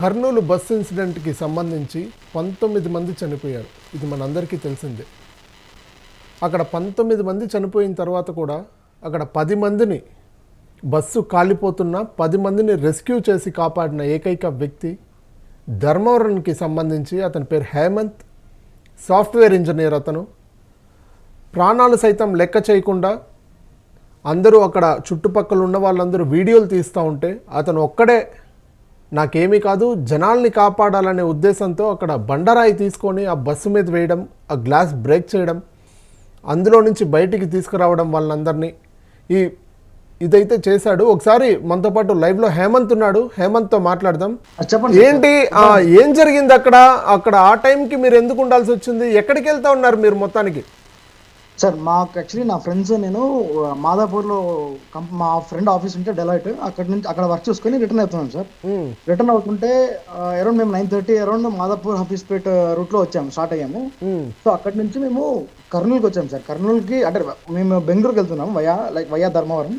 Kurnool bus ఇన్సిడెంట్కి సంబంధించి 19 మంది చనిపోయారు. ఇది మనందరికీ తెలిసిందే. అక్కడ 19 మంది చనిపోయిన తర్వాత కూడా అక్కడ 10 మందిని బస్సు కాలిపోతున్న 10 మందిని రెస్క్యూ చేసి కాపాడిన ఏకైక వ్యక్తి ధర్మవరంకి సంబంధించి అతని పేరు హేమంత్, సాఫ్ట్వేర్ ఇంజనీర్. అతను ప్రాణాలు సైతం లెక్క చేయకుండా అందరూ అక్కడ చుట్టుపక్కల ఉన్న వాళ్ళందరూ వీడియోలు తీస్తూ ఉంటే అతను ఒక్కడే నాకేమీ కాదు జనాల్ని కాపాడాలనే ఉద్దేశంతో అక్కడ బండరాయి తీసుకొని ఆ బస్సు మీద వేయడం, ఆ గ్లాస్ బ్రేక్ చేయడం, అందులో నుంచి బయటికి తీసుకురావడం వాళ్ళందరినీ ఇదైతే చేశాడు. ఒకసారి మనతో పాటు లైవ్లో హేమంత్ ఉన్నాడు. హేమంత్తో మాట్లాడదాం. ఏంటి ఏం జరిగింది అక్కడ ఆ టైంకి మీరు ఎందుకు ఉండాల్సి వచ్చింది? ఎక్కడికి వెళ్తా ఉన్నారు మీరు మొత్తానికి? సార్ మాకు యాక్చువల్లీ నా ఫ్రెండ్స్ నేను మాదాపూర్లో మా ఫ్రెండ్ ఆఫీస్ ఉంటే డెలైట్ అక్కడ వర్క్ చూసుకొని రిటర్న్ అవుతున్నాం సార్. రిటర్న్ అవుతుంటే అరౌండ్ మేము 9:30 అరౌండ్ మాదాపూర్ హఫీస్పేట్ రూట్ లో వచ్చాము, స్టార్ట్ అయ్యాము. సో అక్కడి నుంచి మేము కర్నూలుకి వచ్చాము సార్. కర్నూలుకి అంటే మేము బెంగళూరుకి వెళ్తున్నాం వయా ధర్మవరం.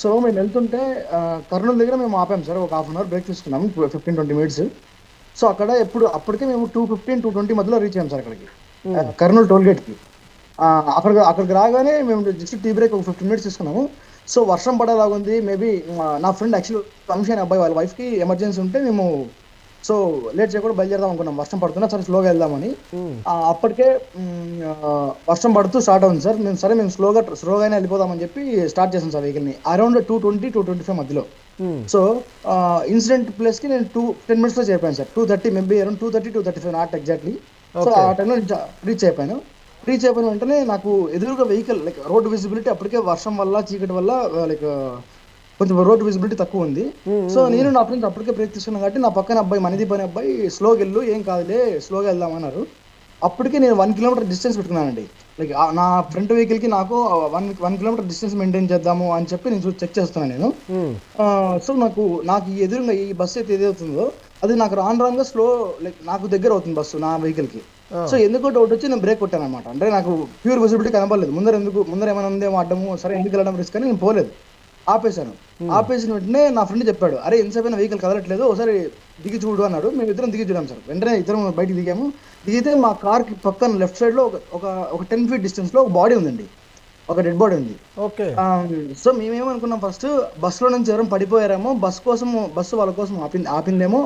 సో మేము వెళ్తుంటే కర్నూలు దగ్గర మేము ఆపాము సార్. ఒక 1/2 అవర్ బ్రేక్ తీసుకున్నాము, 15-20 మినిట్స్. సో అప్పటికే మేము 2:15-2:20 మధ్యలో రీచ్ అయ్యాం సార్ అక్కడికి, కర్నూలు టోల్ గేట్కి. అక్కడికి రాగానే మేము జస్ట్ టీ బ్రేక్ ఒక 15 మినిట్స్ తీసుకున్నాము. సో వర్షం పడేలాగుంది. మేబీ నా ఫ్రెండ్ యాక్చువల్లీ వంశీ అనే అబ్బాయి వాళ్ళ వైఫ్కి ఎమర్జెన్సీ ఉంటే మేము సో లేట్ చేయకుండా బయలుదేరదాం అనుకున్నాం. వర్షం పడుతున్నా సరే స్లోగా వెళ్దామని. అప్పటికే వర్షం పడుతూ స్టార్ట్ అవుతుంది సార్. మేము స్లోగానే వెళ్ళిపోదామని చెప్పి స్టార్ట్ చేసాం సార్ వెహికల్ని అరౌండ్ 2:20-2:25 మధ్యలో. సో ఇన్సిడెంట్ ప్లేస్కి నేను 10 మినిట్స్లో చేరిపోయాను sir. 2:30 maybe around 2:30-2:35 not exactly. So ఆ టైంలో రీచ్ అయిపోయిన వెంటనే నాకు ఎదురుగా వెహికల్ లైక్ రోడ్ విజిబిలిటీ అప్పటికే వర్షం వల్ల చీకటి వల్ల లైక్ కొంచెం రోడ్ విజిబిలిటీ తక్కువ ఉంది. సో నేను నా ఫ్రెండ్స్ అప్పటికే బ్రేక్ తీసుకున్నాను కాబట్టి నా పక్కన అబ్బాయి మనదీప్ అనే అబ్బాయి స్లోగా వెళ్ళు, ఏం కాదులే స్లోగా వెళ్దామన్నారు. అప్పటికే నేను 1 కిలోమీటర్ డిస్టెన్స్ పెట్టుకున్నానండి. లైక్ నా ఫ్రంట్ వెహికల్ కి నాకు 1 కిలోమీటర్ డిస్టెన్స్ మెయింటైన్ చేద్దాము అని చెప్పి నేను చెక్ చేస్తున్నాను నేను. సో నాకు ఈ ఎదురుగా ఈ బస్సు అయితే ఏదవుతుందో అది నాకు రానుగా స్లో లైక్ నాకు దగ్గర అవుతుంది బస్సు నా వెహికల్ కి. సో ఎందుకో డౌట్ వచ్చి నేను బ్రేక్ కొట్టాను అనమాట. అంటే నాకు ప్యూర్ విజిబిలిటీ కనపడలేదు. ముందర ఏమైనా ఉందేమో అడ్డము, సరే ఎందుకు వెళ్ళడం రిస్క్ అని నేను పోలేదు, ఆపేశాను. ఆపేసిన వెంటనే నా ఫ్రెండ్ చెప్పాడు, అరే ఎంతసేపు వెహికల్ కదలట్లేదు ఒకసారి దిగి చూడు అన్నాడు. మేము ఇద్దరం దిగి చూడాం సార్. వెంటనే ఇద్దరం బయటికి దిగాము. దిగితే మా కార్ కి పక్కన లెఫ్ట్ సైడ్ లో ఒక 10 feet డిస్టెన్స్ లో ఒక బాడీ ఉందండి, ఒక డెడ్ బాడీ ఉంది. సో మేమేమనుకున్నాం, ఫస్ట్ బస్సులో నుంచి ఎవరైనా పడిపోయారేమో, బస్సు వాళ్ళ కోసం ఆపిందేమో,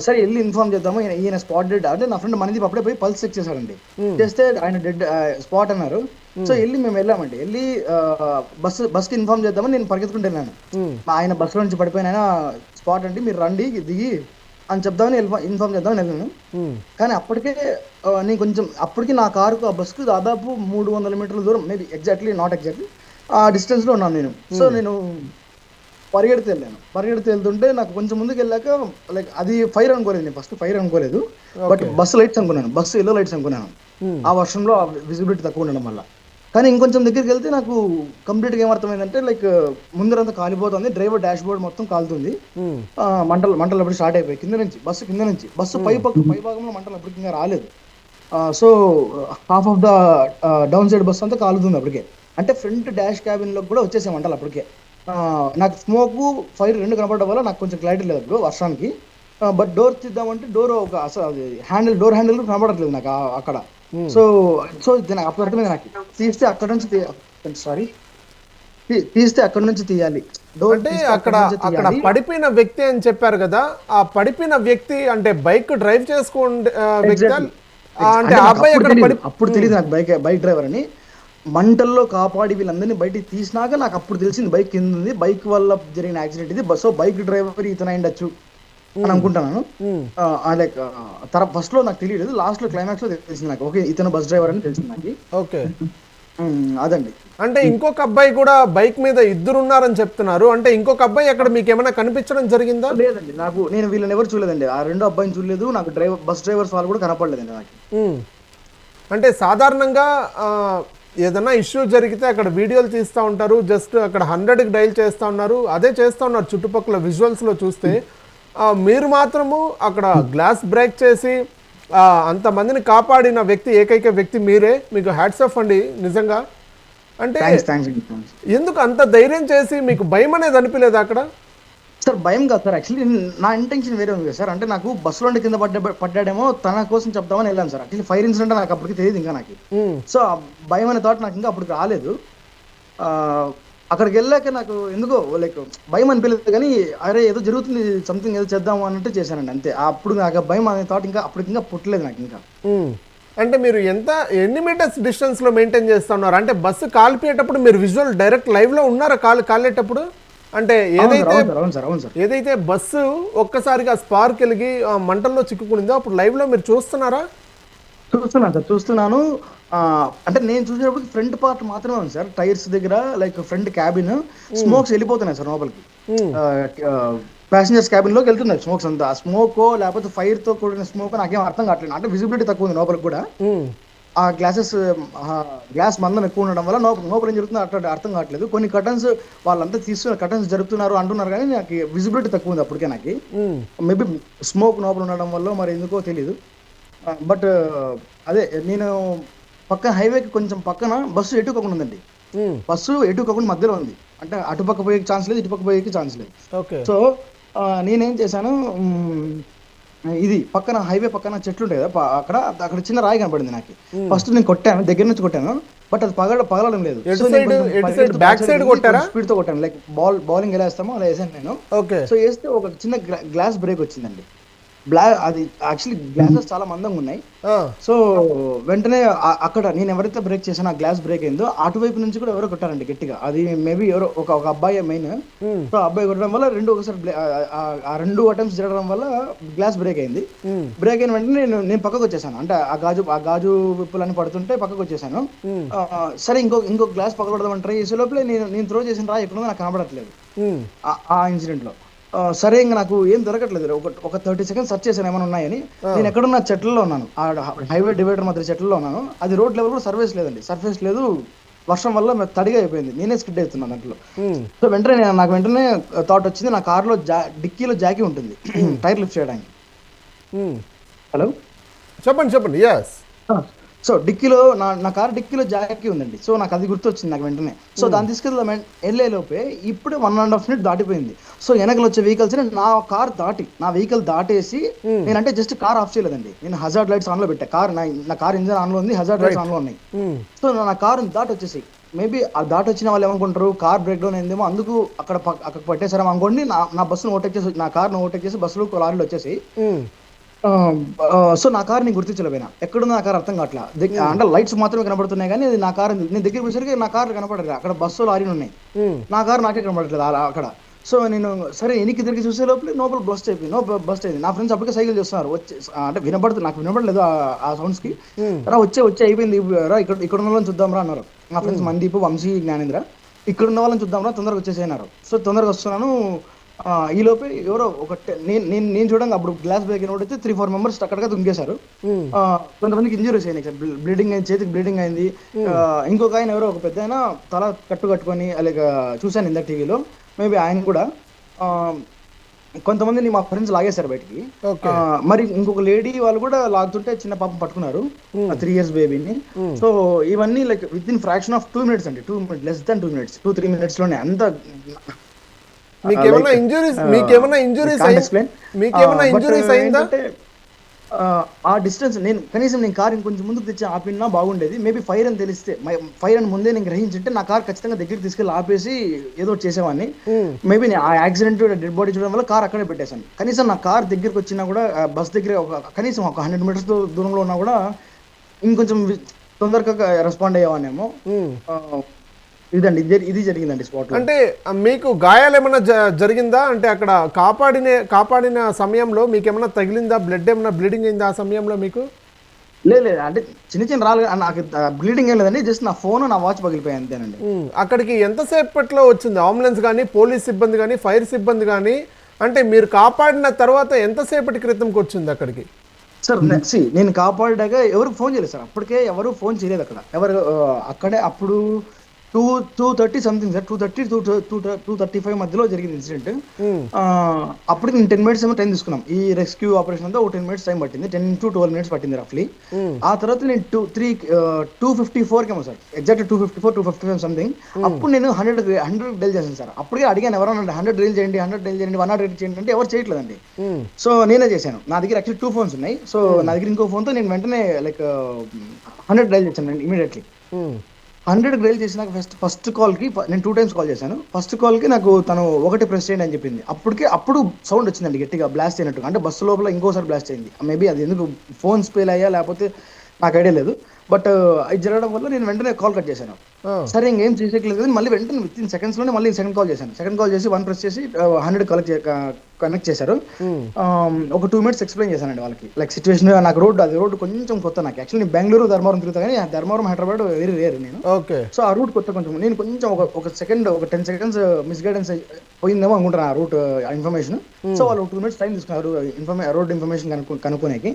సరే వెళ్ళి ఇన్ఫార్మ్ చేద్దాము, ఈయన స్పాట్ డెడ్ అంటే నా ఫ్రెండ్ మనదీప్ అప్పుడే పోయి పల్స్ చెక్ చేశాడండి. చేస్తే ఆయన డెడ్ స్పాట్ అన్నారు. సో మేము వెళ్ళామండి. వెళ్ళి బస్కి ఇన్ఫార్మ్ చేద్దామని నేను పరిగెత్తుకుంటూ వెళ్ళాను. ఆయన బస్సులో నుంచి పడిపోయిన ఆయన స్పాట్ అండి, మీరు రండి దిగి అని చెప్దామని ఇన్ఫార్మ్ చేద్దామని వెళ్ళాను. కానీ అప్పటికి నా కారుకు ఆ బస్కు దాదాపు 300 మీటర్ల దూరం, మేబీ నాట్ ఎగ్జాక్ట్లీ ఆ డిస్టెన్స్ లో ఉన్నాను నేను. సో నేను పరిగెడితే వెళ్తుంటే నాకు కొంచెం ముందుకు వెళ్ళాక లైక్ అది ఫైర్ అనుకోలేదు, నేను ఫస్ట్ ఫైర్ అనుకోలేదు, బట్ బస్సు లైట్స్ అనుకున్నాను, బస్సు ఎల్లో లైట్స్ అనుకున్నాను. ఆ వర్షంలో విజిబిలిటీ తక్కువ ఉండడం వల్ల. కానీ ఇంకొంచెం దగ్గరికి వెళ్తే నాకు కంప్లీట్గా ఏమర్థమైందంటే లైక్ ముందరంతా కాలిపోతుంది, డ్రైవర్ డాష్ బోర్డ్ మొత్తం కాలుతుంది, మంటలు అప్పుడు స్టార్ట్ అయిపోయి కింద నుంచి బస్సు పై భాగంలో మంటలు అప్పటికి ఇంకా రాలేదు. So half of the down side bus అంతా కాలుతుంది అప్పటికే. అంటే ఫ్రంట్ డాష్ క్యాబిన్ లో కూడా వచ్చేసే మంటలు అప్పటికే. నాకు స్మోక్ ఫైర్ రెండు కనపడడం వల్ల నాకు కొంచెం క్లారిటీ లేదు అప్పుడు వర్షానికి. బట్ డోర్ తీద్దామంటే డోర్ డోర్ హ్యాండిల్ కనపడట్లేదు నాకు అక్కడ. సో అప్పుడు నాకు తీస్తే అక్కడ నుంచి తీయాలి. అంటే అక్కడ పడిపోయిన వ్యక్తి అని చెప్పారు కదా, ఆ పడిపోయిన వ్యక్తి అంటే బైక్ డ్రైవ్ చేసుకుంటే అప్పుడు తెలియదు నాకు బైక్ డ్రైవర్ అని. మంటల్లో కాపాడి వీళ్ళందరినీ బయటికి తీసినాక నాకు అప్పుడు తెలిసింది బైక్ కింద ఉంది, బైక్ వల్ల జరిగిన యాక్సిడెంట్ ఇది. సో బైక్ డ్రైవర్ ఇతను అయిండొచ్చు అని అనుకుంటున్నాను. లైక్ ఫస్ట్ లో నాకు తెలియలేదు, లాస్ట్ లో క్లైమాక్స్ లో తెలిసింది నాకు, ఓకే ఇతను బస్ డ్రైవర్ అని తెలిసింది నాకు. ఓకే అదండి. అంటే ఇంకొక అబ్బాయి కూడా బైక్ మీద ఇద్దరున్నారని చెప్తున్నారు. అంటే ఇంకొక అబ్బాయి అక్కడ మీకు ఏమైనా కనిపించడం జరిగిందా? లేదండి, నేను వీళ్ళని ఎవరు చూడలేదండి. ఆ రెండో అబ్బాయిని చూడలేదు. నాకు బస్ డ్రైవర్స్ వాళ్ళు కూడా కనపడలేదండి నాకు. అంటే సాధారణంగా ఏదైనా ఇష్యూ జరిగితే అక్కడ వీడియోలు తీస్తూ ఉంటారు, జస్ట్ అక్కడ 100కి డైల్ చేస్తూ ఉన్నారు, అదే చేస్తూ ఉన్నారు చుట్టుపక్కల విజువల్స్లో చూస్తే. మీరు మాత్రము అక్కడ గ్లాస్ బ్రేక్ చేసి అంతమందిని కాపాడిన వ్యక్తి, ఏకైక వ్యక్తి మీరే. మీకు హ్యాట్స్ ఆఫ్ అండి నిజంగా. అంటే ఎందుకు అంత ధైర్యం చేసి మీకు భయం అనేది అనిపించలేదు అక్కడ? సార్ భయం కాదు సార్, యాక్చువల్లీ నా ఇంటెన్షన్ వేరే ఉంది కదా సార్. అంటే నాకు బస్సులో నుండి కింద పడ్డాడేమో తన కోసం చెప్దామని వెళ్ళాను సార్. యాక్చువల్లీ ఫైర్ ఇన్సిడెంట్ నాకు అప్పటికి తెలియదు ఇంకా నాకు. సో ఆ భయం అనే థాట్ నాకు ఇంకా అప్పటికి రాలేదు. అక్కడికి వెళ్ళాక నాకు ఎందుకో లైక్ భయం అనిపించలేదు, కానీ అరే ఏదో జరుగుతుంది, సంథింగ్ ఏదో చేద్దాము అన్నట్టు చేశానండి అంతే. అప్పుడు నాకు భయం అనే థాట్ ఇంకా అప్పటికి ఇంకా పుట్టలేదు నాకు ఇంకా. అంటే మీరు ఎన్ని మీటర్స్ డిస్టెన్స్ లో మెయింటైన్ చేస్తున్నారు? అంటే బస్సు కాల్పేటప్పుడు మీరు విజువల్ డైరెక్ట్ లైవ్ లో ఉన్నారా కాలేటప్పుడు? అంటే ఏదైతే బస్సు ఒక్కసారిగా స్పార్క్ వెలిగి మంటల్లో చిక్కుకుందో అప్పుడు లైవ్ లో మీరు చూస్తున్నారా? చూస్తున్నాను సార్, చూస్తున్నాను. అంటే నేను చూసేటప్పుడు ఫ్రంట్ పార్ట్ మాత్రమే ఉంది సార్, టైర్స్ దగ్గర లైక్ ఫ్రంట్ క్యాబిన్ స్మోక్స్ వెళ్ళిపోతున్నాయి సార్ లోపలికి. ప్యాసింజర్స్ క్యాబిన్ లోకి వెళ్తున్నాయి స్మోక్స్ అంతా. ఆ స్మోక్ లేకపోతే ఫైర్ తో కూడిన స్మోక్ నాకేం అర్థం కావట్లేదు. అంటే విజిబిలిటీ తక్కువ ఉంది లోపలికి కూడా. ఆ గ్లాస్ మందం ఎక్కువ ఉండడం వల్ల లోపల ఏం జరుగుతుందో అర్థం కావట్లేదు. కొన్ని కటన్స్ వాళ్ళంతా తీసుకున్న కటన్స్ జరుపుతున్నారు అంటున్నారు, కానీ నాకు విజిబిలిటీ తక్కువ ఉంది అప్పటికే నాకు. మేబీ స్మోక్ లోపల ఉండడం వల్ల మరి ఎందుకో తెలీదు. బట్ అదే నేను పక్కన హైవేకి కొంచెం పక్కన బస్సు ఎటుకోకుండా ఉందండి. బస్సు ఎటుకోకుండా మధ్యలో ఉంది. అంటే అటుపక్క పోయే ఛాన్స్ లేదు, ఇటుపక్క పోయే ఛాన్స్ లేదు. సో నేనేం చేశాను, ఇది పక్కన హైవే పక్కన చెట్లు ఉంటాయి కదా, అక్కడ చిన్న రాయి కనపడింది నాకు. ఫస్ట్ నేను కొట్టాను, దగ్గర నుంచి కొట్టాను, బట్ అది పగలడం లేదు. స్పీడ్ తో కొట్టాను, లైక్ బౌలింగ్ ఎలా వేస్తామో అలా వేసాను నేను. సో వేస్తే ఒక చిన్న గ్లాస్ బ్రేక్ వచ్చిందండి. అది యాక్చువల్లీ గ్లాసెస్ చాలా మందంగా ఉన్నాయి. సో వెంటనే అక్కడ నేను ఎవరైతే బ్రేక్ చేశానో ఆ గ్లాస్ బ్రేక్ అయిందో అటువైపు నుంచి కూడా ఎవరో కొట్టారండి గట్టిగా. అది మేబీ ఎవరో ఒక అబ్బాయి మెయిన్. సో అబ్బాయి కొట్టడం వల్ల ఒకసారి ఆ రెండు అటెంప్ట్స్ జరగడం వల్ల గ్లాస్ బ్రేక్ అయింది. బ్రేక్ అయిన వెంటనే నేను పక్కకు వచ్చేసాను. అంటే ఆ గాజు విప్పులన్నీ పడుతుంటే పక్కకు వచ్చేసాను. సరే ఇంకో గ్లాస్ పక్క కొడదామని ట్రై చేసే లోపలే నేను త్రో చేసిన రా ఎక్కడుందో నాకు కనబడట్లేదు ఆ ఇన్సిడెంట్ లో. సరే ఇంకా నాకు ఏం దొరకట్లేదు. ఒక 30 సెకండ్స్ సెర్చ్ చేశాను ఏమైనా ఉన్నాయని. నేను ఎక్కడున్న చెట్లలో ఉన్నాను, ఆ హైవే డివైడర్ మధ్య చెట్లలో ఉన్నాను. అది రోడ్ లెవెల్ కూడా సర్ఫేస్ లేదు. వర్షం వల్ల తడిగా అయిపోయింది, నేనే స్కిడ్ అవుతున్నాను దాంట్లో. సో నాకు వెంటనే థాట్ వచ్చింది, నా కార్లో డిక్కీలో జాకీ ఉంటుంది టైర్ లిఫ్ట్ చేయడానికి. హలో చెప్పండి. సో డిక్కీలో నా కార్ డిక్కీలో జాకీ ఉందండి. సో నాకు అది గుర్తొచ్చింది నాకు వెంటనే. సో దాన్ని తీసుకెళ్దాం వెళ్ళే లోపే ఇప్పుడే 1.5 minute దాటిపోయింది. సో వెనకలు వచ్చే వెహికల్స్ నా వెహికల్ దాటేసి నేనంటే జస్ట్ కార్ ఆఫ్ చేయలేదండి, నేను హజార్డ్ లైట్స్ ఆన్ లో పెట్టా. నా కార్ ఇంజన్ ఆన్ లో ఉంది, హజార్డ్ లైట్స్ ఆన్ లో ఉన్నాయి. సో నా కార్ దాటి వచ్చేసి మేబీ ఆ దాటి వచ్చిన వాళ్ళు ఏమనుకుంటారు కార్ బ్రేక్ డౌన్ అయిందేమో, అందుకు అక్కడ పట్టేశారేమో అనుకోండి. నా బస్సును ఓవర్టేక్ చేసి, నా కార్ను ఓవర్టేక్ చేసి బస్సులు లారీలు వచ్చేసి. సో నా కార్ నేను గుర్తించలేకపోయినా, ఎక్కడుందో నా కార్ అర్థం కావట్లా. అంటే లైట్స్ మాత్రమే కనబడుతున్నాయి, కానీ అది నా కార్ నేను దగ్గర పోయేసరికి నా కార్ కనపడలేదు. అక్కడ బస్సు లారీలు ఉన్నాయి, నా కార్ నాకే కనపడట్లేదు అక్కడ. సో నేను సరే ఎనికి తిరిగి చూసే లోపల బస్ట్ అయింది. నా ఫ్రెండ్స్ అప్పటికే సైకిల్ చేస్తున్నారు, వచ్చి అంటే నాకు వినపడలేదు ఆ సౌండ్స్ కి. వచ్చి అయిపోయింది రా, ఇక్కడ ఉన్న వాళ్ళని చూద్దాం రా అన్నారు నా ఫ్రెండ్స్ మందీప్, వంశీ, జ్ఞానేంద్ర. ఇక్కడ ఉన్న వాళ్ళని చూద్దాం రా, తొందరగా వచ్చేసేయన్నారు. సో తొందరగా వస్తున్నాను. ఈ లోపే ఎవరో నేను చూడంగా అప్పుడు గ్లాస్ బ్రేక్ అయినప్పుడు 3-4 మెంబర్స్ అక్కడగా దుంకేశారు. కొంతమందికి ఇంజరీస్ అయినాయి సార్, బ్లీడింగ్ అయింది, చేతికి బ్లీడింగ్ అయింది. ఇంకొక ఆయన ఎవరో ఒక పెద్ద ఆయన తల కట్టుకొని అలాగ చూశాను ఇందాక టీవీలో. మేబీ ఆయన కూడా కొంతమందిని మా ఫ్రెండ్స్ లాగేశారు బయటికి. మరి ఇంకొక లేడీ వాళ్ళు కూడా లాగుతుంటే చిన్న పాపం పట్టుకున్నారు, 3 years బేబీని. సో ఇవన్నీ like with in fraction of 2 minutes అండి, లెస్ దాన్ 2 minutes, 2-3 minutes లోనే అంత. మీకేమైనా ఇంజురీస్ అయిందా? ఆ డిస్టెన్స్ కనీసం నేను కార్ ఇంకొంచెం ముందుకు తెచ్చి ఆపినా బాగుండేది. మేబీ ఫైర్ అని తెలిస్తే, ఫైర్ అని ముందే నేను గ్రహించుంటే నా కార్ ఖచ్చితంగా దగ్గరికి తీసుకెళ్ళి ఆపేసి ఏదో చేసేవాడిని. మేబీ ఆ యాక్సిడెంట్ డెడ్ బాడీ చూడడం వల్ల కార్ అక్కడే పెట్టేశాను. కనీసం నా కార్ దగ్గరికి వచ్చినా కూడా బస్ దగ్గర కనీసం ఒక 100 meters దూరంలో ఉన్నా కూడా ఇంకొంచెం తొందరగా రెస్పాండ్ అయ్యేవానేమో. ఇది జరిగిందండి స్పాట్ లో. అంటే మీకు గాయాలు ఏమైనా జరిగిందా? అంటే అక్కడ కాపాడిన సమయంలో మీకు ఏమైనా తగిలిందా? బ్లడ్ ఏమైనా బ్లీడింగ్ అయిందా ఆ సమయంలో మీకు? లేదు, అంటే చిన్న రాళ్ళు, నాకు బ్లీడింగ్ ఏం లేదండి, జస్ట్ నా ఫోన్ నా వాచ్ పగిలిపోయాయి అంతేనండి. అక్కడికి ఎంతసేపట్లో వచ్చింది అంబులెన్స్ కానీ, పోలీస్ సిబ్బంది కానీ, ఫైర్ సిబ్బంది కానీ? అంటే మీరు కాపాడిన తర్వాత ఎంతసేపటి క్రితంకి వచ్చింది అక్కడికి? సార్ నేను కాపాడాక ఎవరికి ఫోన్ చేయలేదు సార్, అప్పటికే ఎవరు ఫోన్ చేయలేదు అక్కడ. ఎవరు అక్కడే అప్పుడు 2:30 సంథింగ్ సార్, 2:35 మధ్యలో జరిగింది ఇన్సిడెంట్. అప్పటికి నేను 10 మినిట్స్ ఏమో టైం తీసుకున్నాం. ఈ రెస్క్యూ ఆపరేషన్ అంతా ఒక 10 మినిట్స్ టైం పట్టింది, 10 to 12 మినిట్స్ పట్టింది రఫ్లీ. ఆ తర్వాత నేను 2:54 కేమో సార్, ఎగ్జాక్ట్ 2:54, 2:55 సంథింగ్. అప్పుడు నేను 100 డైల్ చేశాను సార్. అప్పటికే అడిగాను ఎవరైనా 100 డైల్ చేయండి, 100 చేయండి అంటే ఎవరు చేయట్లేదండి. సో నేనే చేశాను. నా దగ్గర యాక్చువల్లీ 2 phones ఉన్నాయి. సో నా దగ్గర ఇంకో ఫోన్తో నేను వెంటనే లైక్ 100 డైల్ చేశాను ఇమీడియట్లీ. 100 డైల్ చేసినాక ఫస్ట్ కాల్కి నేను 2 times కాల్ చేశాను. ఫస్ట్ కాల్కి నాకు తను 1 ప్రెస్ చేయండి అని చెప్పింది. అప్పుడు సౌండ్ వచ్చిందండి గట్టిగా, బ్లాస్ట్ అయినట్టు. అంటే బస్సు లోపల ఇంకోసారి బ్లాస్ట్ అయింది. మేబీ అది ఎందుకు ఫోన్ స్పేల్ అయ్యా లేకపోతే నాకు ఐడియా లేదు. బట్ ఇది జరగడం వల్ల నేను వెంటనే కాల్ కట్ చేశాను. సరే ఇంకేం చేసేయట్లేదు, మళ్ళీ వెంటనే విత్ ఇన్ సెకండ్స్లోనే మళ్ళీ సెకండ్ కాల్ చేశాను. సెకండ్ కాల్ చేసి 1 ప్రెస్ చేసి 100 కనెక్ట్ చేశారు. ఒక 2 minutes ఎక్స్ప్లెయిన్ చేశానండి వాళ్ళకి, లైక్ సిచ్యువేషన్. నాకు రోడ్డు కొంచెం కొత్త. నాకు యాక్చువల్లీ నేను బెంగళూరు ధర్మవరం తిరుగుతా, కానీ ధర్మవరం హైదరాబాద్ వెరీ రేర్ నేను. సో ఆ రూట్ కొత్త కొంచెం. నేను కొంచెం ఒక 10 seconds మిస్గైడెన్స్ పోయిందేమో అనుకుంటాను ఆ రూట్ ఇన్ఫర్మేషన్. సో వాళ్ళు 2 minutes టైం తీసుకున్నారు రోడ్ ఇన్ఫర్మేషన్ కనుక్కోనేకి.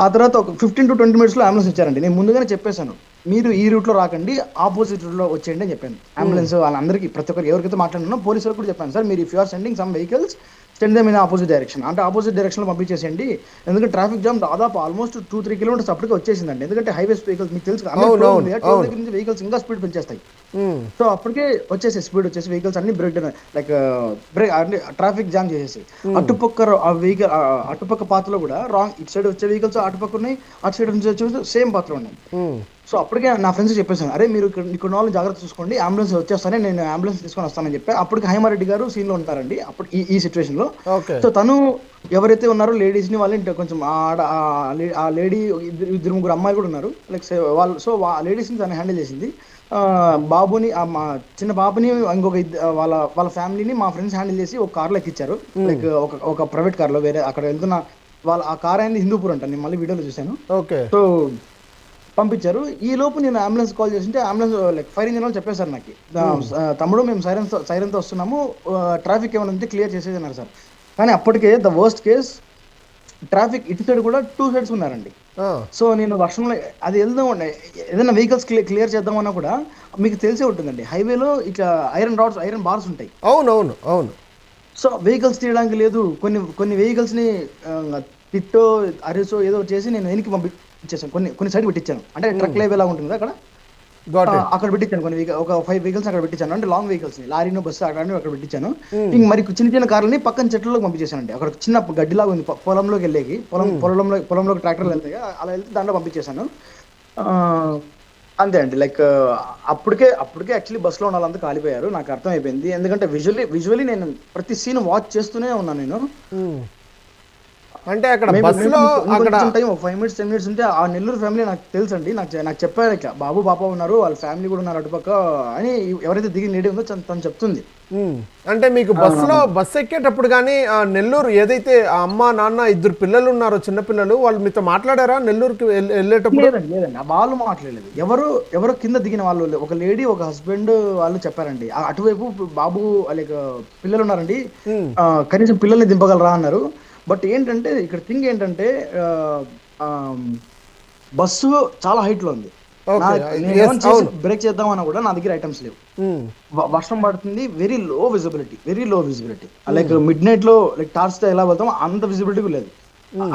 ఆ తర్వాత ఒక 15 to 20 minutes అంబులెన్స్ ఇచ్చారండి. నేను ముందుగానే చెప్పేశాను, మీరు ఈ రూట్లో రాకండి, ఆపోజిట్ రూట్లో వచ్చేయండి అని చెప్పాను. అంబులెన్స్ వాళ్ళందరికీ, ప్రతి ఒక్కరికి ఎవరికైతే మాట్లాడినా పోలీసులకు కూడా చెప్పాను, సార్ మీరు if you are sending some vehicles send them in opposite direction, అంటే ఆపోజిట్ డైరెక్షన్లో పంపించేసేయండి. ఎందుకంటే ట్రాఫిక్ జామ్ దాదాపు ఆల్మోస్ట్ 2-3 kilometers అప్పటికే వచ్చేసిందండి. ఎందుకంటే హైవేస్ వెహికల్స్ మీకు తెలుసు దగ్గర నుంచి వెహికల్స్ ఇంకా స్పీడ్ పెంచేస్తాయి. సో అప్పటికే వచ్చేసి స్పీడ్ వచ్చేసి వెహికల్స్ అన్ని break down, like break traffic jam చేసేసి అటుపక్క పాత్రలో కూడా రాంగ్, ఇటు సైడ్ వచ్చే వెహికల్స్ అటుపక్క ఉన్నాయి, అటు సైడ్ నుంచి వచ్చే సేమ్ పాత్రలో ఉన్నాయి. సో అప్పటికే నా ఫ్రెండ్స్ చెప్పేసాను, అరే మీరు ఇక్కడ వాళ్ళు జాగ్రత్త చూసుకోండి, అంబులెన్స్ వచ్చేస్తానే, నేను అంబులెన్స్ తీసుకొని వస్తానని చెప్పి. అప్పటికి హైమారెడ్డి గారు సీన్ లో ఉంటారండి అప్పుడు ఈ సిచ్యువేషన్ లో. సో తను ఎవరైతే ఉన్నారో లేడీస్ ని వాళ్ళని కొంచెం ఆ లేడీ 2-3 అమ్మాయిలు కూడా ఉన్నారు, లైక్ వాళ్ళు. సో ఆ లేడీస్ ని తను హ్యాండిల్ చేసింది. బాబుని, మా చిన్న బాబుని, ఇంకొక వాళ్ళ ఫ్యామిలీని మా ఫ్రెండ్స్ హ్యాండిల్ చేసి ఒక కార్లో ఎక్కించారు, లైక్ ఒక ప్రైవేట్ కార్లో. వేరే అక్కడ వెళ్తున్న ఆ కార్ అయింది హిందూపూర్ అంట, నేను మళ్ళీ వీడియోలో చూశాను. సో పంపించారు. ఈ లోపు నేను అంబులెన్స్ కాల్ చేసింటే అంబులెన్స్ లైక్ ఫైర్ ఇంజిన్ వాళ్ళు చెప్పేశారు నాకు, తమ్ముడు మేము సైరన్తో వస్తున్నాము, ట్రాఫిక్ ఏమైనా ఉంటే క్లియర్ చేసేది అన్నారు సార్. కానీ అప్పటికే ద వర్స్ట్ కేస్, ట్రాఫిక్ ఇటు సైడ్ కూడా 2 sides ఉన్నారండి. సో నేను వర్షంలో అది వెళ్దాం, ఏదైనా వెహికల్స్ క్లియర్ చేద్దామన్నా కూడా మీకు తెలిసే ఉంటుందండి, హైవేలో ఇట్లా ఐరన్ బార్స్ ఉంటాయి. అవును. సో వెహికల్స్ తీయడానికి లేదు. కొన్ని వెహికల్స్ ని తిట్టో అరిసో ఏదో చేసి నేను వెనక్కి పంపించేసాను. కొన్ని సైడ్ పెట్టించాను, అంటే ట్రక్ లైవ్ ఎలా ఉంటుంది అక్కడ అక్కడ పెట్టించాను. ఒక 5 vehicles అక్కడ పెట్టించాను, అంటే లాంగ్ వెహికల్స్ ని, లారీను బస్సు అక్కడ పెట్టించాను. ఇంక మరి చిన్న కార్లని పక్కన చెట్లలోకి పంపించేసానండి. అక్కడ చిన్న గడ్డిలాగా ఉంది, పొలంలోకి వెళ్ళేకి, పొలంలోకి ట్రాక్టర్లు వెళ్తాయి, అలా వెళ్తే దాంట్లో పంపించేశాను. అంతే అండి, లైక్ అప్పటికే యాక్చువల్లీ బస్సులో ఉన్న వాళ్ళంతా కాలిపోయారు. నాకు అర్థమైపోయింది, ఎందుకంటే విజువలీ నేను ప్రతి సీన్ వాచ్ చేస్తూనే ఉన్నాను నేను. అంటే అక్కడ బస్సులో అక్కడ టైం 5 minutes 10 minutes ఉంటే ఆ నెల్లూరు ఫ్యామిలీ నాకు తెలుసు అండి, నాకు చెప్పారు ఇట్లా బాబు పాప ఉన్నారు, వాళ్ళ ఫ్యామిలీ కూడా ఉన్నారు అటుపక్క అని, ఎవరైతే దిగిన లేడీ ఉందో తను చెప్తుంది. అంటే మీకు బస్సు ఎక్కేటప్పుడు కానీ నెల్లూరు ఏదైతే ఆ అమ్మ నాన్న 2 పిల్లలు ఉన్నారో, చిన్న పిల్లలు, వాళ్ళు మీతో మాట్లాడారా నెల్లూరుకి వెళ్ళేటప్పుడు? లేదండి, వాళ్ళు మాట్లాడలేదు. ఎవరు కింద దిగిన వాళ్ళు, ఒక లేడీ ఒక హస్బెండ్ వాళ్ళు చెప్పారండి. అటువైపు బాబు లైక్ పిల్లలు ఉన్నారండి, కనీసం పిల్లల్ని దింపగలరా అన్నారు. బట్ ఏంటంటే ఇక్కడ థింగ్ ఏంటంటే బస్సు చాలా హైట్ లో ఉంది. బ్రేక్ చేద్దామన్నా కూడా నా దగ్గర ఐటమ్స్ లేవు. వర్షం పడుతుంది, very low visibility. Like mid night లో లైక్ టార్చ్ తో ఎలా వెళ్తామో అంత విజిబిలిటీ లేదు.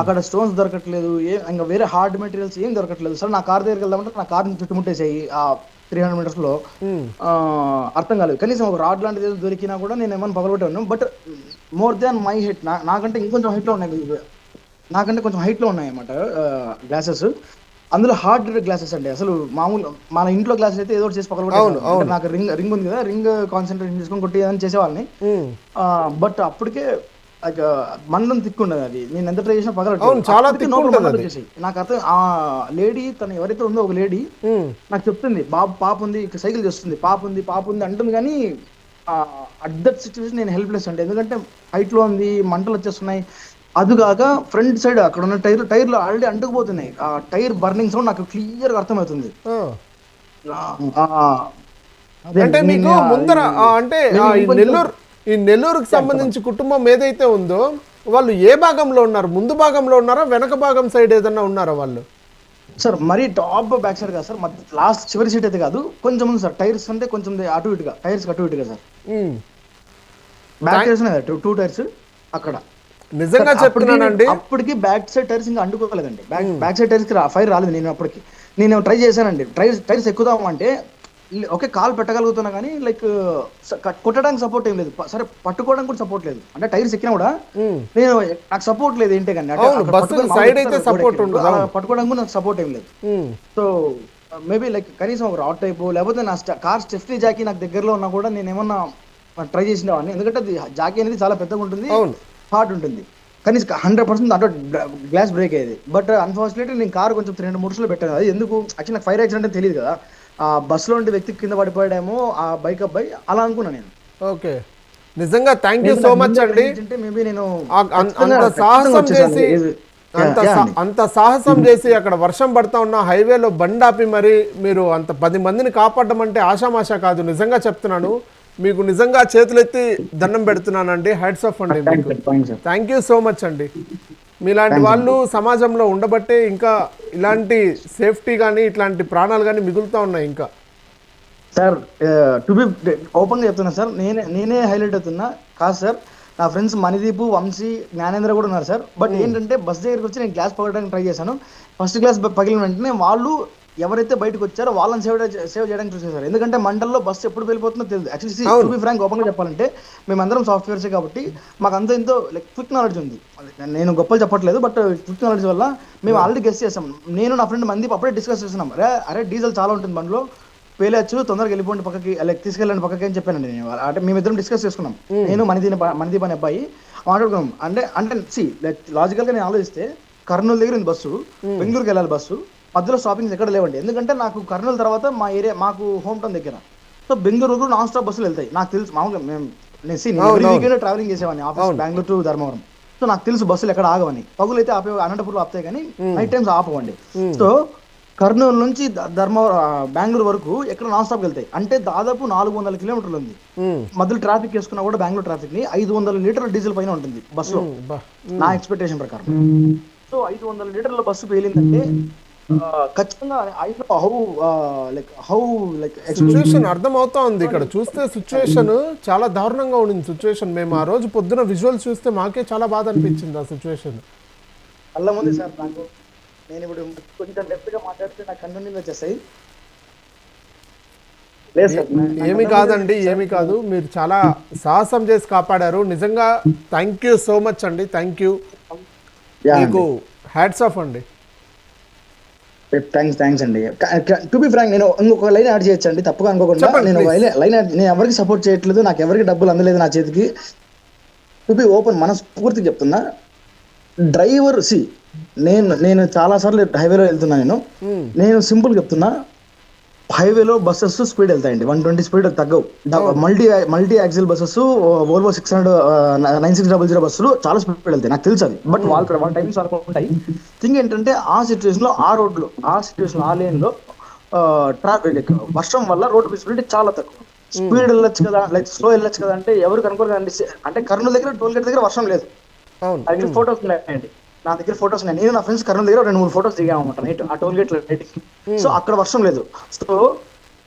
అక్కడ స్టోన్స్ దొరకట్లేదు, ఇంకా వేరే హార్డ్ మెటీరియల్స్ ఏం దొరకట్లేదు. సరే నా కార్ దగ్గరికి వెళ్దామంటే నా కార్ని చుట్టుముట్టేసాయి ఆ 300 meters లో. అర్థం కాలేదు, కనీసం ఒక రాడ్ లాంటిది ఏదో దొరికినా కూడా నేను ఏమైనా పగలగొట్టాను. But more than my height, నాకంటే ఇంకొంచెం హైట్ లో ఉన్నాయి, నాకంటే కొంచెం హైట్ లో ఉన్నాయి అన్నమాట గ్లాసెస్. అందులో హార్డ్ గ్లాసెస్ అండి, అసలు మామూలు మన ఇంట్లో గ్లాసెస్ అయితే ఏదో చేసి పగలగొట్టాను. నాకు రింగ్ ఉంది కదా, రింగ్ కాన్సన్ట్రేషన్ చేసుకొని కొట్టి ఏదైనా చేసేవాళ్ళని. బట్ అప్పటికే మండలం తిక్కుండదు అది, నేను ఎంత ట్రై చేసినా పగలగొట్టేసి. నాకు అర్థం, ఆ లేడీ తను ఎవరైతే ఉందో ఒక లేడీ నాకు చెప్తుంది, పాప ఉంది ఇక్కడ సైకిల్ చేస్తుంది, పాప ఉంది అంటుంది. కానీ అట్ దట్ సిచ్యువేషన్ నేను హెల్ప్లెస్ అండి, ఎందుకంటే హైట్ లో ఉంది, మంటలు వచ్చేస్తున్నాయి. అదిగాక ఫ్రంట్ సైడ్ అక్కడ ఉన్న టైర్లు ఆల్రెడీ అంటుకుపోతున్నాయి. ఆ టైర్ బర్నింగ్ సౌండ్ నాకు క్లియర్ గా అర్థమవుతుంది. అంటే మీకు ముందర అంటే ఈ నెల్లూరుకి సంబంధించి కుటుంబం ఏదైతే ఉందో వాళ్ళు ఏ భాగంలో ఉన్నారు? ముందు భాగంలో ఉన్నారా, వెనక భాగం సైడ్ ఏదన్నా ఉన్నారా వాళ్ళు? సార్ మరీ టాప్ బ్యాక్ సైడ్ కాదు సార్, లాస్ట్ చివరి సీట్ అయితే కాదు, కొంచెం ఉంది సార్. టైర్స్ అంటే కొంచెం అటు ఇటుగా, టైర్స్ అటు ఇటుగా సార్. మ్మ్. బ్యాక్ టైర్స్ టూ టైర్స్ అక్కడ. నిజంగా సార్, చెప్తున్నానండి. అప్పటికి బ్యాక్ సైడ్ టైర్స్ ఇంకా అంటుకోలేదండి. బ్యాక్ సైడ్ టైర్స్ కి ఫైర్ రాలేదు. నేను ట్రై చేశానండి. టైర్స్ ఎక్కుదాం అంటే ఒకే కాల్ పెట్టగలుగుతున్నా కానీ లైక్ కొట్టడానికి సపోర్ట్ ఏం లేదు. సరే పట్టుకోవడానికి కూడా సపోర్ట్ లేదు. అంటే టైర్స్ ఎక్కినా కూడా మ్మ్. నేను నాకు సపోర్ట్ లేదు ఏంటి కానీ అవును, బస్సు సైడ్ అయితే సపోర్ట్ ఉండదు. పట్టుకోవడానికి కూడా నాకు సపోర్ట్ ఏం లేదు. మ్మ్. సో మేబీ లైక్ కనీసం ఒక రాడ్ టైప్ లేకపోతే నా కార్ స్టెఫ్నీ జాకీ నాకు దగ్గరలో ఉన్నా కూడా నేను ఏమన్నా ట్రై చేసినవాడిని. ఎందుకంటే అది జాకీ అనేది చాలా పెద్దగా ఉంటుంది, అవును. హార్డ్ ఉంటుంది. కానీ 100% దాంట్లో గ్లాస్ బ్రేక్ అయ్యేది. బట్ అన్ఫార్చునేట్లీ నేను కార్ కొంచెం 3-2 పెట్టాను. అది ఎందుకు యాక్చువల్లీ నాకు ఫైర్ యాక్సిడెంట్ అని తెలియదు కదా. ఆ బస్సులో ఉండి వ్యక్తి కింద పడిపోయాడేమో ఆ బైక్ అబ్బాయి, అలా అనుకున్నా నేను. ఓకే, నిజంగా థ్యాంక్ యూ సో మచ్ అండి. మేబీ నేను అంత సాహసం చేసి అంత సాహసం చేసి అక్కడ వర్షం పడతా ఉన్న హైవేలో బండాపి మరి మీరు అంత 10 మందిని కాపాడడం అంటే ఆషామాషా కాదు. నిజంగా చెప్తున్నాను, మీకు నిజంగా చేతులెత్తి దండం పెడుతున్నానండి. హ్యాట్స్ ఆఫ్ అండి మీకు. థ్యాంక్ యూ సో మచ్ అండి. మీలాంటి వాళ్ళు సమాజంలో ఉండబట్టే ఇంకా ఇలాంటి సేఫ్టీ కానీ ఇట్లాంటి ప్రాణాలు కానీ మిగులుతూ ఉన్నాయి ఇంకా. సార్ టు బి ఓపెన్ గా చెప్తున్నా సార్, నేనే హైలైట్ అవుతున్నా కాదు సార్. నా ఫ్రెండ్స్ మణిదీప్, వంశీ, జ్ఞానేంద్ర కూడా ఉన్నారు సార్. బట్ ఏంటంటే బస్ దగ్గరికి వచ్చి నేను గ్లాస్ పగలడానికి ట్రై చేశాను. ఫస్ట్ గ్లాస్ పగిలిన వెంటనే వాళ్ళు ఎవరైతే బయటకు వచ్చారో వాళ్ళని సేవ్ చేయడానికి చూసేసారు. ఎందుకంటే మండల్లో బస్సు ఎప్పుడు వెళ్ళిపోతుందో తెలియదు. Actually to be frank open గా చెప్పాలంటే మేమందరం సాఫ్ట్వేర్సే కాబట్టి మాకు అంత ఎంతో లైక్ క్విక్ నాలెడ్జ్ ఉంది. నేను గొప్పలు చెప్పట్లేదు, బట్ క్విక్ నాలెడ్జ్ వల్ల మేము ఆల్రెడీ గెస్ చేసాం. నేను నా ఫ్రెండ్ మందీప్ అప్పుడే డిస్కస్ చేస్తున్నాం. అరే డీజిల్ చాలా ఉంటుంది బండిలో, పేలేచ్చు, తొందరగా వెళ్ళిపోండి పక్కకి, లైక్ తీసుకెళ్ళండి పక్కకి అని చెప్పానండి నేను. అంటే మేమిద్దరం డిస్కస్ చేసుకున్నాం, నేను మణిదీప్ అనే అబ్బాయి మాట్లాడుకున్నాం. అంటే లాజికల్ గా నేను ఆలోచిస్తే కర్నూలు దగ్గర ఉంది బస్సు, బెంగళూరుకి వెళ్ళాలి బస్సు, మధ్యలో స్టాపింగ్స్ ఎక్కడ లేవండి. ఎందుకంటే నాకు కర్నూలు తర్వాత మా ఏరియా మాకు హోమ్ టౌన్ దగ్గర. సో బెంగళూరు నాన్ స్టాప్ బస్సులు వెళ్తాయి. నాకు తెలుసు మామూలుగా నేను ట్రావెలింగ్ చేసేవాడిని office Bengaluru to Dharmavaram. So నాకు తెలుసు బస్సులు ఎక్కడ ఆగవని. పగులు అయితే ఆపే, అనంతపురం ఆపుతాయి కానీ నైట్ టైమ్స్ ఆపవండి. సో కర్నూలు నుంచి బెంగళూరు వరకు ఎక్కడ నాన్ స్టాప్ వెళ్తాయి. అంటే దాదాపు 400 కిలోమీటర్లు ఉంది. మధ్యలో ట్రాఫిక్ వేసుకున్నా కూడా బెంగళూరు ట్రాఫిక్ ని 500 లీటర్ల డీజిల్ పైన ఉంటుంది బస్సులో నా ఎక్స్పెక్టేషన్ ప్రకారం. సో 500 లీటర్ల బస్సు పేలిందంటే ఖచ్చితంగా సిచ్యువేషన్ అర్థమవుతా ఉంది. ఇక్కడ చూస్తే సిచ్యువేషన్ చాలా దారుణంగా ఉండింది సిచ్యువేషన్. మేము ఆ రోజు పొద్దున విజువల్ చూస్తే మాకే చాలా బాధ అనిపించింది ఆ సిచ్యువేషన్. అలా ఉంది సార్ నాకు. నేను ఇప్పుడు కొంచెం డెప్త్ గా మాట్లాడితే నాకు కన్ను నీళ్ళు వచ్చేస్తాయి. ఏమి కాదండి, ఏమి కాదు, మీరు చాలా సాహసం చేసి కాపాడారు. నిజంగా థ్యాంక్ యూ సో మచ్ అండి. థ్యాంక్ యూ, మీకు హ్యాట్స్ ఆఫ్ అండి. థ్యాంక్స్ అండి. టు బి ఫ్రాంక్ నేను ఇంకొక లైన్ యాడ్ చేయొచ్చు అండి, తప్పుగా అనుకోకుండా. నేను ఎవరికి సపోర్ట్ చేయట్లేదు, నాకు ఎవరికి డబ్బులు అందలేదు నా చేతికి. టు బి ఓపెన్ మనస్ఫూర్తిగా చెప్తున్నా, డ్రైవర్ నేను చాలా సార్లు హైవేలో వెళ్తున్నా. నేను సింపుల్ చెప్తున్నా, హైవేలో బస్సెస్ స్పీడ్ వెళ్తాయండి, 120 స్పీడ్ తగ్గవు. మల్టీ యాక్సిల్ బస్సెస్, వోల్వో 960 బస్సులు చాలా స్పీడ్ వెళ్తాయి, నాకు తెలుసు అది. బట్ వాళ్ళ టైమ్స్ వరకు ఉంటాయి. థింగ్ ఏంటంటే ఆ సిచ్యువేషన్ లో ఆ రోడ్లో ఆ లేన్ లో ట్రాఫిక్ వర్షం వల్ల రోడ్ విజిబిలిటీ చాలా తక్కువ. స్పీడ్ వెళ్ళొచ్చు కదా, లైక్ స్లో వెళ్ళొచ్చు కదా అంటే ఎవరు కనుకోరు కదండి. అంటే కర్నూలు దగ్గర టోల్ గేట్ దగ్గర వర్షం లేదు. దగ్గర ఫోటోస్ ఉన్నాయండి, నా దగ్గర ఫోటోస్ ఉన్నాయి. నేను నా ఫ్రెండ్స్ కర్నూలు దగ్గర 2-3 ఫోటోస్ దిగామన్నమాట నైట్ ఆ టోల్ గేట్ నైట్కి. సో అక్కడ వర్షం లేదు. సో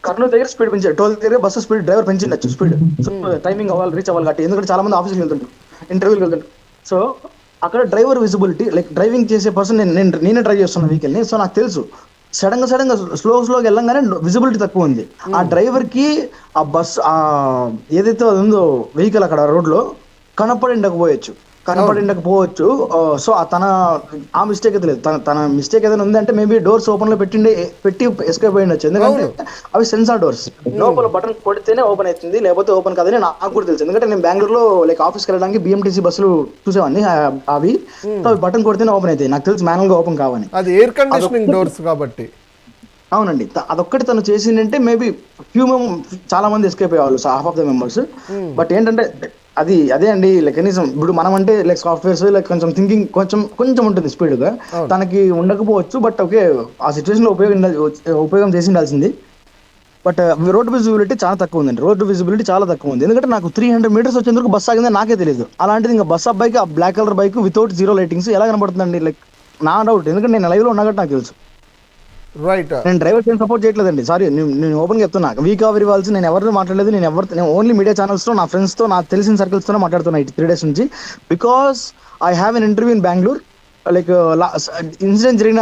కర్నూలు దగ్గర స్పీడ్ పెంచారు, టోల్ దగ్గర బస్సు స్పీడ్ డ్రైవర్ పెంచిండొచ్చు స్పీడ్. సో టైమింగ్ అవ్వాలి, రీచ్ అవ్వాలి కాబట్టి. ఎందుకంటే చాలా మంది ఆఫీస్కి వెళ్తుంటారు, ఇంటర్వ్యూకి వెళ్తుంటారు. సో అక్కడ డ్రైవర్ విజిబిలిటీ, లైక్ డ్రైవింగ్ చేసే పర్సన్ నేనే డ్రైవ్ చేస్తున్నా వెహికల్ని. సో నాకు తెలుసు సడన్ గా స్లోగా వెళ్ళంగానే విజిబిలిటీ తక్కువ ఉంది. ఆ డ్రైవర్ కి ఆ బస్ ఏదైతే ఉందో వెహికల్ అక్కడ రోడ్ లో కనపడిండకపోవచ్చు. సో ఆ మిస్టేక్ అయితే లేదు. తన మిస్టేక్ ఏదైనా ఉందంటే మేబీ డోర్స్ ఓపెన్ లో పెట్టి ఎస్కేప్ అయి ఉండొచ్చు. ఎందుకంటే అవి సెన్సార్ డోర్స్, లోపల బటన్ కొడితేనే ఓపెన్ అవుతుంది, లేకపోతే ఓపెన్ కాదని నాకు కూడా తెలుసు. ఎందుకంటే నేను బెంగళూరులో లైక్ ఆఫీస్కి వెళ్ళడానికి BMTC బస్సులు చూసేవాడిని. అవి బటన్ కొడితేనే ఓపెన్ అవుతాయి, నాకు తెలుసు మాన్యువల్ గా ఓపెన్ కావని. అది ఎయిర్ కండిషనింగ్ డోర్స్ కాబట్టి. అవునండి, అదొక్కటి తను చేసిందంటే మేబీ చాలా మంది ఎస్కేప్ అయ్యేవాళ్ళు, half of the members. But ఏంటంటే అదే అండి, లైక్ కనీసం ఇప్పుడు మనం అంటే లైక్ సాఫ్ట్వేర్స్ లైక్ కొంచెం థింకింగ్ కొంచెం ఉంటుంది స్పీడ్ గా, తనకి ఉండకపోవచ్చు. బట్ ఓకే, ఆ సిచ్యువేషన్ లో ఉపయోగం చేసి ఉండాల్సింది. బట్ రోడ్ విజిబిలిటీ చాలా తక్కువ ఉంది. ఎందుకంటే నాకు 300 మీటర్స్ వచ్చేందుకు బస్ ఆగిందని నాకే తెలియదు. అలాంటిది ఇంకా బస్ అబ్బాయికి ఆ black colour bike without zero lightings ఎలా కనబడుతుందండి? లైక్ నా డౌట్, ఎందుకంటే నేను లైవ్ లో ఉన్నట్టు నాకు తెలుసు. రైట్. నేను డ్రైవర్స్ ఏం సపోర్ట్ చేయట్లేదండి, సారీ, నేను ఓపెన్గా చెప్తున్నా. వీక్ ఆఫ్ రివాల్స్ నేను ఎవరితో మాట్లాడలేదు, నేను ఓన్లీ మీడియా ఛానల్స్తో నా ఫ్రెండ్స్తో నాకు తెలిసిన సర్కిల్స్తోనే మాట్లాడుతున్నా ఈ 3 days నుంచి. Because I have an interview in Bengaluru. Like incident జరిగిన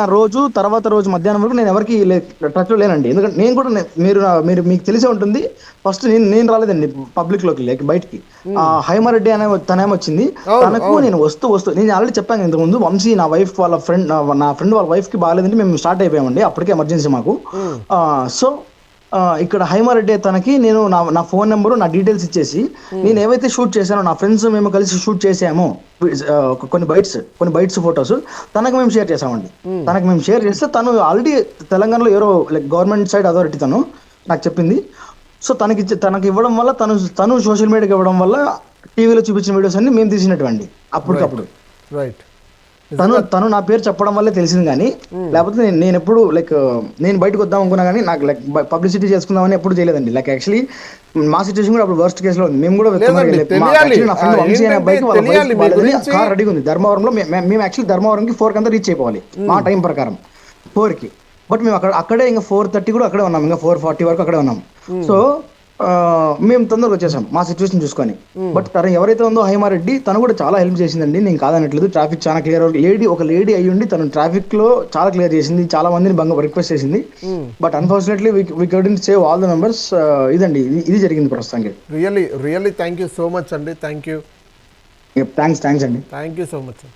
తర్వాత రోజు మధ్యాహ్నం వరకు నేను ఎవరికి టచ్లో లేనండి. ఎందుకంటే నేను కూడా మీరు మీకు తెలిసే ఉంటుంది, ఫస్ట్ నేను రాలేదండి పబ్లిక్లోకి, లైక్ బయటికి. హైమారెడ్డి అనే తనేమో వచ్చింది, తనకు నేను వస్తూ నేను ఆల్రెడీ చెప్పాను ఇంతకుముందు, వంశీ నా వైఫ్ వాళ్ళ ఫ్రెండ్, నా ఫ్రెండ్ వాళ్ళ వైఫ్కి బాగాలేదంటే మేము స్టార్ట్ అయిపోయామండి, అప్పటికే ఎమర్జెన్సీ మాకు. సో ఇక్కడ హైమారెడ్డి తనకి నేను నా ఫోన్ నెంబరు, నా డీటెయిల్స్ ఇచ్చేసి, నేను ఏవైతే షూట్ చేశానో నా ఫ్రెండ్స్ మేము కలిసి షూట్ చేసామో కొన్ని బైట్స్ ఫొటోస్ తనకు మేము షేర్ చేసామండి. తనకు మేము షేర్ చేస్తే తను ఆల్రెడీ తెలంగాణలో ఎవరో లైక్ గవర్నమెంట్ సైడ్ అథారిటీ తను నాకు చెప్పింది. సో తనకి ఇవ్వడం వల్ల తను సోషల్ మీడియాకి ఇవ్వడం వల్ల టీవీలో చూపించిన వీడియోస్ అన్ని మేము తీసినటువంటి అప్పటికప్పుడు. రైట్. తను నా పేరు చెప్పడం వల్లే తెలిసింది, కానీ లేకపోతే నేను ఎప్పుడు లైక్ నేను బయటకు వద్దాం అనుకున్నా కానీ నాకు లైక్ పబ్లిసిటీ చేసుకుందామని ఎప్పుడు చేయలేదండి. లైక్ యాక్చువల్లీ మా సిచ్యువేషన్ కూడా అప్పుడు వర్స్ట్ కేసులో ఉంది. మేము కూడా కార్ రెడీగా ఉంది ధర్మవరంలో. మేము యాక్చువల్లీ ధర్మవరంకి 4 కంతా రీచ్ అయిపోవాలి మా టైం ప్రకారం 4కి. బట్ మేము అక్కడే ఇంకా 4:30 కూడా అక్కడే ఉన్నాం, ఇంకా 4:40 వరకు అక్కడే ఉన్నాం. సో మేము తొందరగా వచ్చేసాం మా సిచ్యువేషన్ చూసుకొని. బట్ తను ఎవరైతే ఉందో హైమారెడ్డి, తను కూడా చాలా హెల్ప్ చేసిందండి, నేను కాదనట్లేదు. ట్రాఫిక్ చాలా క్లియర్, ఒక లేడీ అయ్యుండి తను ట్రాఫిక్ లో చాలా క్లియర్ చేసింది, చాలా మందిని రిక్వెస్ట్ చేసింది. But unfortunately we couldn't save all the members. ఇదండి ఇది జరిగింది ప్రస్తుతానికి. Really thank you so much అండి. థ్యాంక్ యూ థ్యాంక్స్ అండి. థ్యాంక్ యూ సో మచ్ అండి.